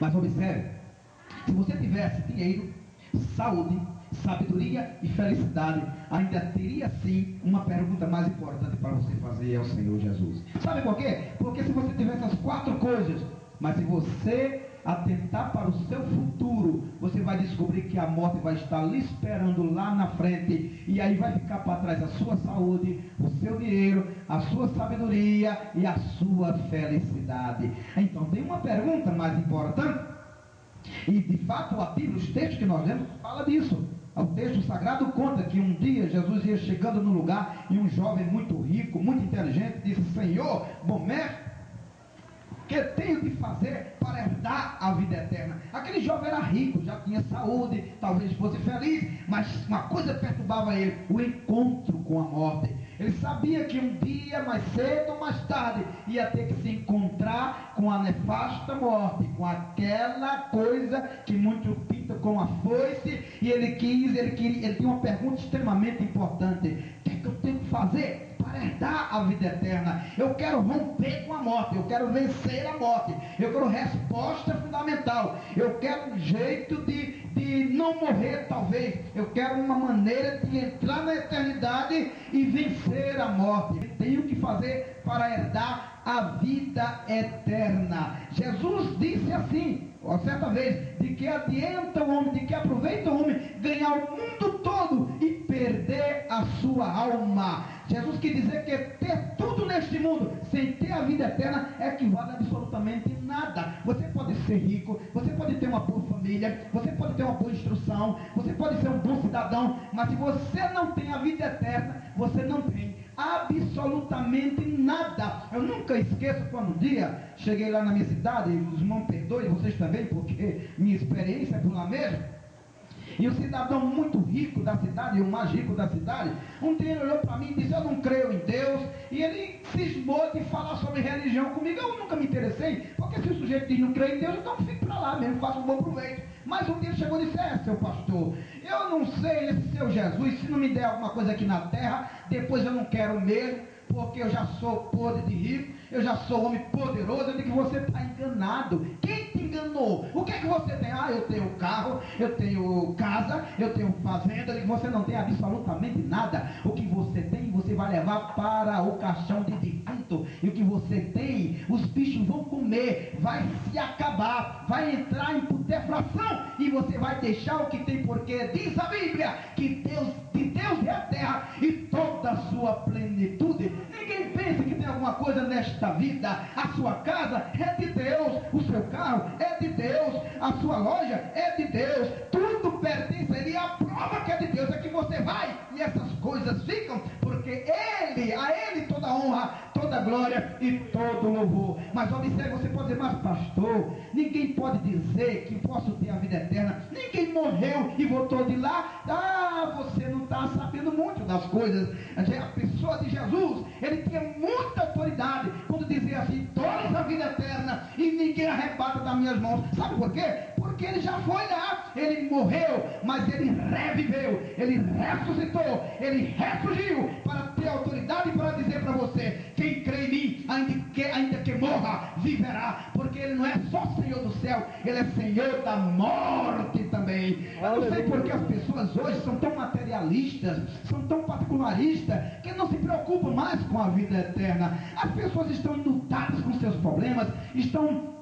Mas observe, se você tivesse dinheiro, saúde, sabedoria e felicidade, ainda teria sim uma pergunta mais importante para você fazer ao Senhor Jesus. Sabe por quê? Porque se você tiver essas 4 coisas, mas se você atentar para o seu futuro, você vai descobrir que a morte vai estar lhe esperando lá na frente, e aí vai ficar para trás a sua saúde, o seu dinheiro, a sua sabedoria e a sua felicidade. Então tem uma pergunta mais importante, e de fato a Bíblia, os textos que nós lemos, fala disso. O texto sagrado conta que um dia Jesus ia chegando no lugar e um jovem muito rico, muito inteligente, disse: Senhor, bom mestre, o que tenho de fazer para herdar a vida eterna? Aquele jovem era rico, já tinha saúde, talvez fosse feliz, mas uma coisa perturbava ele: o encontro com a morte. Ele sabia que um dia, mais cedo ou mais tarde, ia ter que se encontrar com a nefasta morte, com aquela coisa que muito pinta com a foice, e ele tinha uma pergunta extremamente importante: o que é que eu tenho que fazer para herdar a vida eterna? Eu quero romper com a morte, eu quero vencer a morte, eu quero resposta fundamental, eu quero um jeito de não morrer talvez, eu quero uma maneira de entrar na eternidade e vencer a morte. Eu tenho que fazer para herdar a vida eterna. Jesus disse assim, certa vez: de que adianta o homem, de que aproveita o homem ganhar o mundo todo e perder a sua alma? Jesus quis dizer que ter tudo neste mundo sem ter a vida eterna equivale a absolutamente nada. Você pode ser rico, você pode ter uma boa família, você pode ter uma boa instrução, você pode ser um bom cidadão, mas se você não tem a vida eterna, você não tem absolutamente nada. Eu nunca esqueço quando um dia cheguei lá na minha cidade, os irmãos perdoem, vocês também, porque minha experiência é por lá mesmo. E o cidadão muito rico da cidade, o mais rico da cidade, um dia ele olhou para mim e disse: eu não creio em Deus. E ele cismou de falar sobre religião comigo. Eu nunca me interessei, porque se o sujeito diz não crê em Deus, então fique para lá mesmo, faça um bom proveito. Mas um dia ele chegou e disse: seu pastor, eu não sei, esse seu Jesus, se não me der alguma coisa aqui na terra, depois eu não quero mesmo, porque eu já sou podre de rico, eu já sou homem poderoso. Eu digo: você está enganado. Quem te enganou? O que é que você tem? Eu tenho carro, eu tenho casa, eu tenho fazenda. Eu digo: você não tem absolutamente nada. O que você tem, você vai levar para o caixão de defunto. E o que você tem, os bichos vão comer, vai se acabar, vai entrar em putrefação, e você vai deixar o que tem, porque diz a Bíblia que de Deus é a terra e toda a sua plenitude. Ninguém pensa que tem alguma coisa nesta vida. A sua casa é de Deus, o seu carro é de Deus, a sua loja é de Deus, tudo pertence a Ele. A prova que é de Deus é que você vai e essas coisas ficam, porque a Ele toda honra, toda glória e todo louvor. Mas observe, você pode dizer: mas pastor, ninguém pode dizer que posso ter a vida eterna, ninguém morreu e voltou de lá. Você não está sabendo muito das coisas. A pessoa de Jesus, ele tinha muita autoridade quando dizia assim: toda a vida eterna e ninguém arrebata das minhas mãos. Sabe por quê? Porque ele já foi lá, ele morreu, mas ele reviveu, ele ressuscitou, ele ressurgiu para ter autoridade para dizer para você: quem crê em mim, ainda que morra, viverá. Porque ele não é só Senhor do céu, ele é Senhor da morte também. Eu não sei porque as pessoas hoje são tão materialistas, são tão particularistas, que não se preocupam mais com a vida eterna. As pessoas estão inundadas com seus problemas, estão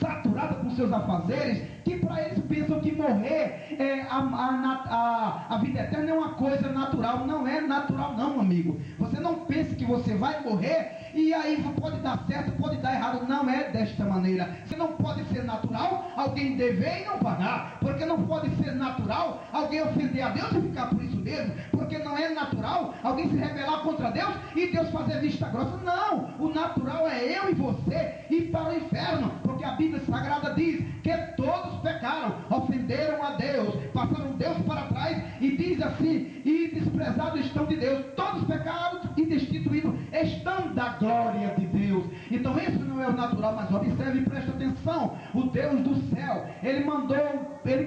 saturadas com seus afazeres, que para eles pensam que morrer, a vida eterna é uma coisa natural. Não é natural não, amigo. Você não pense que você vai morrer e aí pode dar certo, pode dar errado. Não é desta maneira. Você não pode ser natural alguém dever e não pagar, porque não pode ser natural alguém ofender a Deus e ficar por isso mesmo, porque não é natural alguém se rebelar contra Deus e Deus fazer vista grossa. Não, o natural é eu e você ir para o inferno, porque a Bíblia Sagrada diz que todos pecaram, ofenderam a Deus, passaram Deus para trás, e diz assim: e desprezados estão de Deus, todos pecaram e destituídos estão da glória de Deus. Então esse não é o natural, mas observe e preste atenção. O Deus do céu, Ele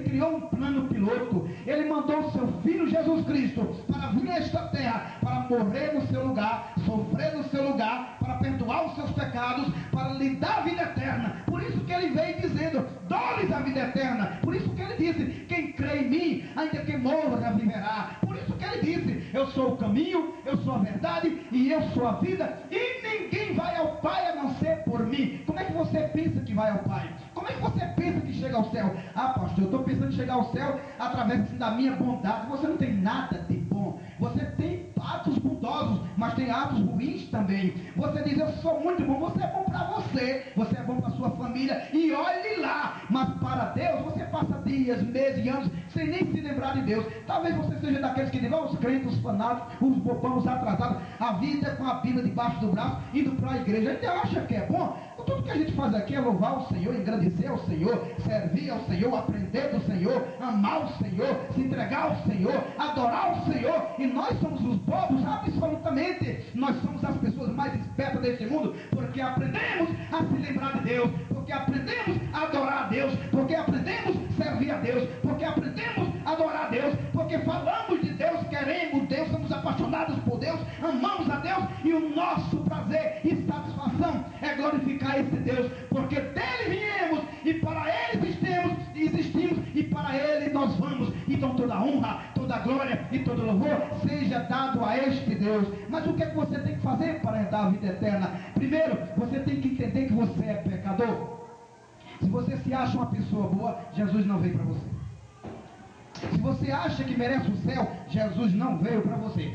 criou um plano piloto. Ele mandou o seu Filho Jesus Cristo para vir a esta terra, para morrer no seu lugar, sofrer no seu lugar, para perdoar os seus pecados, para lhe dar a vida eterna. Por isso que Ele veio dizendo: dou-lhes a vida eterna. Por isso que Ele disse: quem crê em mim, ainda que morra, viverá. Por isso que Ele disse: eu sou o caminho, eu sou a verdade e eu sou a vida, e ninguém vai ao Pai a não ser por mim. Como é que você pensa que vai ao Pai? Como é que você pensa que chega ao céu? Ah, pastor, eu estou pensando em chegar ao céu através da minha bondade. Você não tem nada de bom. Você tem atos bondosos, mas tem atos ruins também. Você diz: eu sou muito bom. Você é bom para você, você é bom para sua família, e olhe lá. Mas para Deus, você passa dias, meses e anos sem nem se lembrar de Deus. Talvez você seja daqueles que dizem: os crentes, os fanáticos, os bobão, os atrasados, a vida com a Bíblia debaixo do braço, indo para a igreja. A gente acha que é bom. Tudo que a gente faz aqui é louvar o Senhor, engrandecer ao Senhor, servir ao Senhor, aprender do Senhor, amar o Senhor, se entregar ao Senhor, adorar o Senhor. E nós somos os bobos, absolutamente. Nós somos as pessoas mais espertas deste mundo, porque aprendemos a se lembrar de Deus, porque aprendemos a adorar a Deus, porque aprendemos a servir a Deus, porque aprendemos a adorar a Deus, porque falamos de Deus, queremos Deus, somos apaixonados por Deus, amamos a Deus, e o nosso prazer e satisfação é glorificar esse Deus, porque dele viemos e para ele existimos e para ele nós vamos. Então toda honra, toda glória e todo louvor seja dado a este Deus. Mas o que é que você tem que fazer para herdar a vida eterna? Primeiro, você tem que entender que você é pecador. Se você se acha uma pessoa boa, Jesus não veio para você. Se você acha que merece o céu, Jesus não veio para você.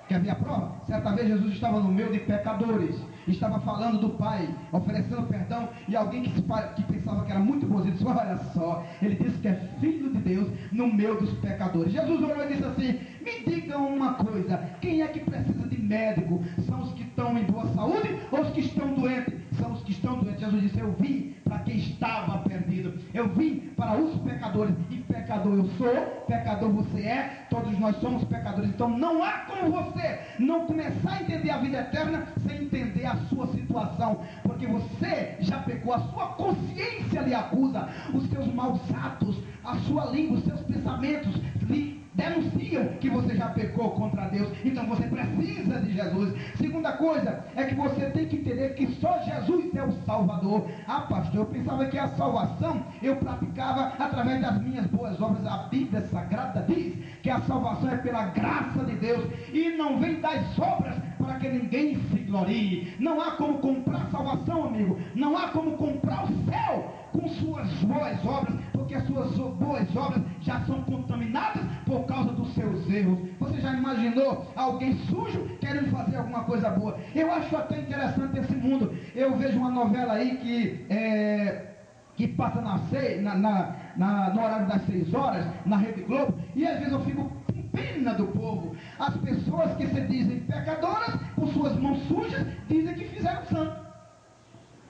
Quer ver a prova? Certa vez Jesus estava no meio de pecadores, estava falando do Pai, oferecendo perdão, e alguém que pensava que era muito bonzinho disse: olha só, ele disse que é filho de Deus no meio dos pecadores. Jesus olhou e disse assim: me digam uma coisa, quem é que precisa de médico? São os que estão em boa saúde ou os que estão doentes? São os que estão doentes. Jesus disse: eu vim para quem estava perdido, eu vim para os pecadores, e pecador eu sou, pecador você é, todos nós somos pecadores. Então não há como você não começar a entender a vida eterna sem entender a sua situação, porque você já pecou, a sua consciência lhe acusa, os seus maus atos, a sua língua, os seus pensamentos lhe denunciam que você já pecou contra Deus. Então você precisa de Jesus. Segunda coisa é que você tem que entender que só Jesus é o Salvador. Ah, pastor, eu pensava que a salvação eu praticava através das minhas boas obras. A Bíblia Sagrada diz que a salvação é pela graça de Deus e não vem das obras para que ninguém se glorie. Não há como comprar salvação, amigo. Não há como comprar o céu com suas boas obras, porque as suas boas obras já são contaminadas por causa dos seus erros. Você já imaginou alguém sujo querendo fazer alguma coisa boa? Eu acho até interessante esse mundo. Eu vejo uma novela aí que passa no horário das 6 horas, na Rede Globo, e às vezes eu fico com pena do povo. As pessoas que se dizem pecadoras, com suas mãos sujas, dizem que fizeram santo.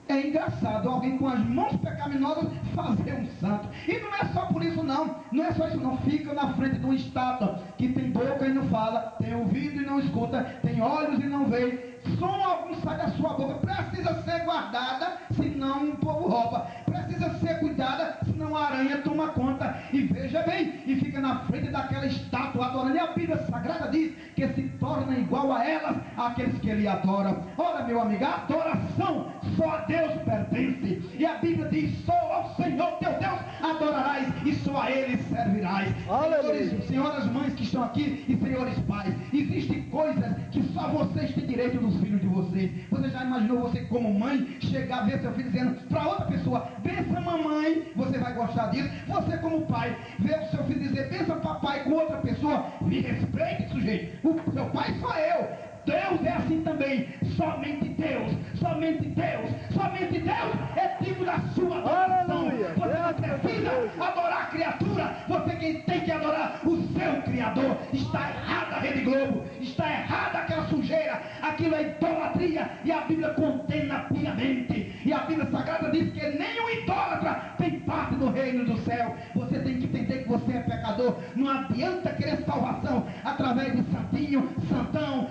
É engraçado alguém com as mãos pecaminosas fazer um santo. E não é só por isso não. Não é só isso não. Fica na frente de uma estátua que tem boca e não fala, tem ouvido e não escuta, tem olhos e não vê. Som algum sai da sua boca. Precisa ser guardada, senão o povo rouba. Precisa ser cuidada, senão a aranha toma conta. E veja bem, e fica na frente daquela estátua adorando. E a Bíblia Sagrada diz que se torna igual a elas, aqueles que ele adora. Ora, meu amigo, a adoração só a Deus pertence. E a Bíblia diz: só ao Senhor teu Deus adorarás e só a Ele servirás. Senhores, senhoras mães que estão aqui e senhores pais, existem coisas que só vocês têm direito dos filhos de vocês. Você já imaginou você como mãe chegar a ver seu filho dizendo para outra pessoa: bença mamãe? Você vai gostar disso? Você como pai ver o seu filho dizer bença papai com outra pessoa? Me respeite, sujeito. O seu pai sou eu. Deus é assim também. Somente Deus, somente Deus, somente Deus é digno da sua adoração. Você não precisa adorar a criatura, você quem tem que adorar o seu Criador. Está errada a Rede Globo, está errada aquela sujeira, aquilo é idolatria, e a Bíblia condena piamente. E a Bíblia Sagrada diz que nem o idólatra tem parte no reino do céu. Você tem que entender que você é pecador. Não adianta querer salvação através de santinho, santão,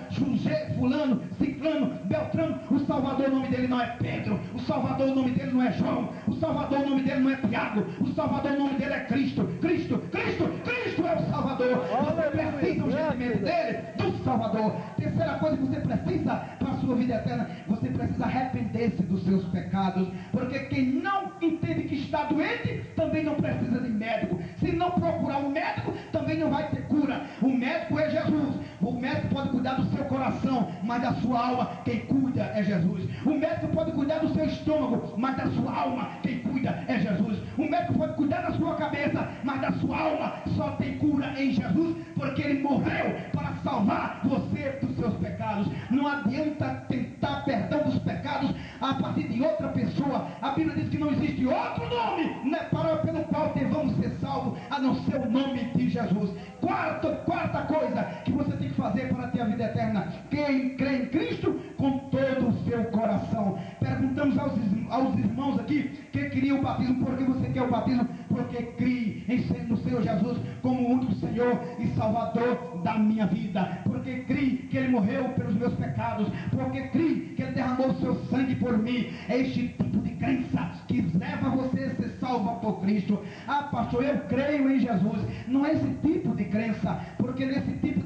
fulano, ciclano, beltrano. O Salvador, o nome dele não é Pedro, o Salvador, o nome dele não é João. O Salvador, o nome dele não é Tiago. O Salvador, o nome dele é Cristo. Cristo é o Salvador. Você precisa urgentemente dele, do Salvador. Terceira coisa que você precisa para a sua vida eterna, você precisa arrepender-se dos seus pecados. Porque quem não entende que está doente, também não precisa de médico. Se não procurar um médico, também não vai ter cura. O médico é Jesus. O médico pode cuidar do seu coração, mas da sua alma, quem cuida é Jesus. O médico pode cuidar do seu estômago, mas da sua alma, quem cuida é Jesus. O médico pode cuidar da sua cabeça, mas da sua alma só tem cura em Jesus, porque ele morreu para salvar você dos seus pecados. Não adianta tentar perdão dos pecados a partir de outra pessoa. A Bíblia diz que não existe outro nome, né, pelo qual devamos ser salvos, a não ser o nome de Jesus. Quarta coisa que você tem que fazer para ter a vida eterna: quem crê em Cristo com todo o seu coração. Perguntamos aos irmãos aqui que queria o batismo. Por que você quer o batismo? Porque crê no Senhor Jesus como o único Senhor e Salvador da minha vida. Porque crê que Ele morreu pelos meus pecados. Porque crê que Ele derramou o seu sangue por mim. É este tipo de crença que leva você a ser salvo por Cristo. Ah, pastor, eu creio em Jesus. Não é esse tipo de crença, porque esse tipo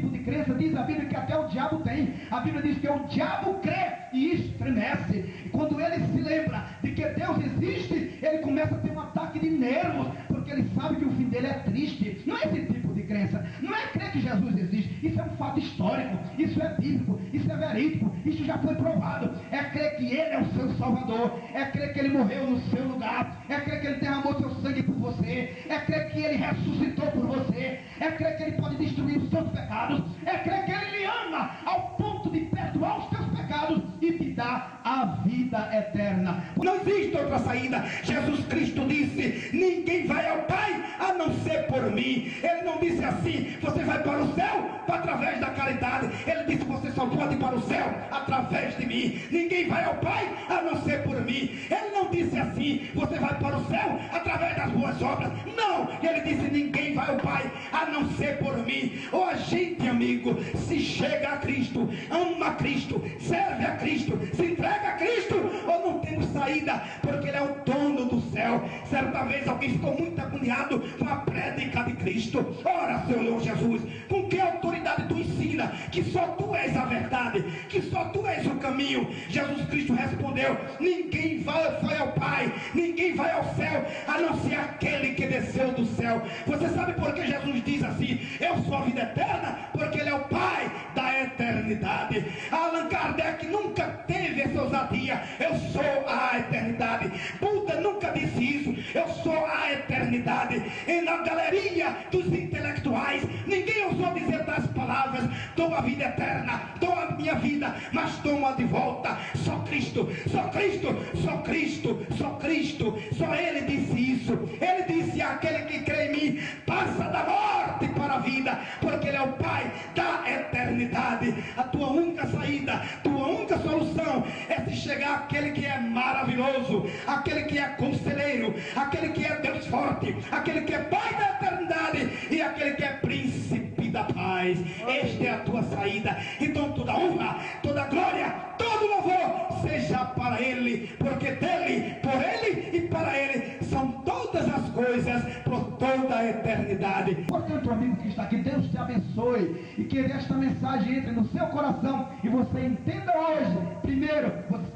de crença diz a Bíblia que até o diabo tem. A Bíblia diz que o diabo crê e estremece. E quando ele se lembra de que Deus existe, ele começa a ter um ataque de nervos, porque ele sabe que o fim dele é triste. Não é esse tipo de crença. Não é crer que Jesus existe. Isso é um fato histórico. Isso é bíblico. Isso é verídico. Isso já foi provado. É crer que Ele é o seu Salvador. É crer que Ele morreu no seu lugar. É crer que Ele derramou seu sangue por você. É crer que Ele ressuscitou por você. É crer que Ele pode destruir os seus pecados. É crer que Ele lhe ama ao ponto de perdoar os seus pecados e te dar a vida eterna. Não existe outra saída. Jesus Cristo disse: ninguém vai ao Pai a não ser por mim. Ele não disse assim: você vai para o céu através da caridade. Ele disse: você só pode ir para o céu através de mim. Ninguém vai ao Pai a não ser por mim. Ele não disse assim: você vai para o céu através das boas obras. Não, ele disse: ninguém vai ao Pai a não ser por mim. Ou a gente, amigo, se chega a Cristo, ama a Cristo, serve a Cristo, se entrega a Cristo, ou não temos saída, porque Ele é o dono do céu. Certa vez alguém ficou muito agoniado com a prédica de Cristo. Ora, Senhor Jesus, com que autoridade tu ensina que só tu és a verdade, que só tu és o caminho? Jesus Cristo respondeu: ninguém vai ao Pai, ninguém vai ao céu a não ser aquele que desceu do céu. Você sabe por que Jesus diz assim: eu sou a vida eterna? Porque Ele é o Pai da eternidade. Allan Kardec nunca teve essa ousadia: eu sou a eternidade. Buda nunca disse isso: eu sou a eternidade. E na galeria dos intelectuais, ninguém ousou dizer das palavras: dou a vida eterna, dou a minha vida, mas toma de volta. Só Cristo, só Cristo, só Cristo, só Cristo, só Ele disse isso. Ele disse: aquele que crê em mim passa da morte para a vida, porque Ele é o Pai da eternidade. A tua única saída, tua única solução é se chegar àquele que é maravilhoso, aquele que é conselheiro, aquele que é Deus forte, aquele que é Pai da eternidade e aquele que é príncipe da paz. Esta é a tua saída. Então toda honra, toda glória, todo louvor seja para Ele, porque dele, por Ele e para Ele são todas as coisas por toda a eternidade. Portanto, amigo que está aqui, Deus te abençoe e que esta mensagem entre no seu coração e você entenda hoje, primeiro,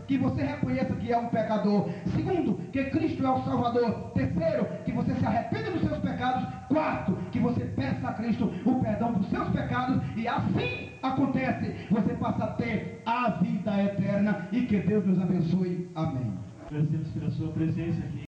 que você reconheça que é um pecador. Segundo, que Cristo é o Salvador. Terceiro, que você se arrependa dos seus pecados. Quarto, que você peça a Cristo o perdão dos seus pecados, e assim acontece, você passa a ter a vida eterna. E que Deus nos abençoe. Amém. Agradecemos pela sua presença aqui.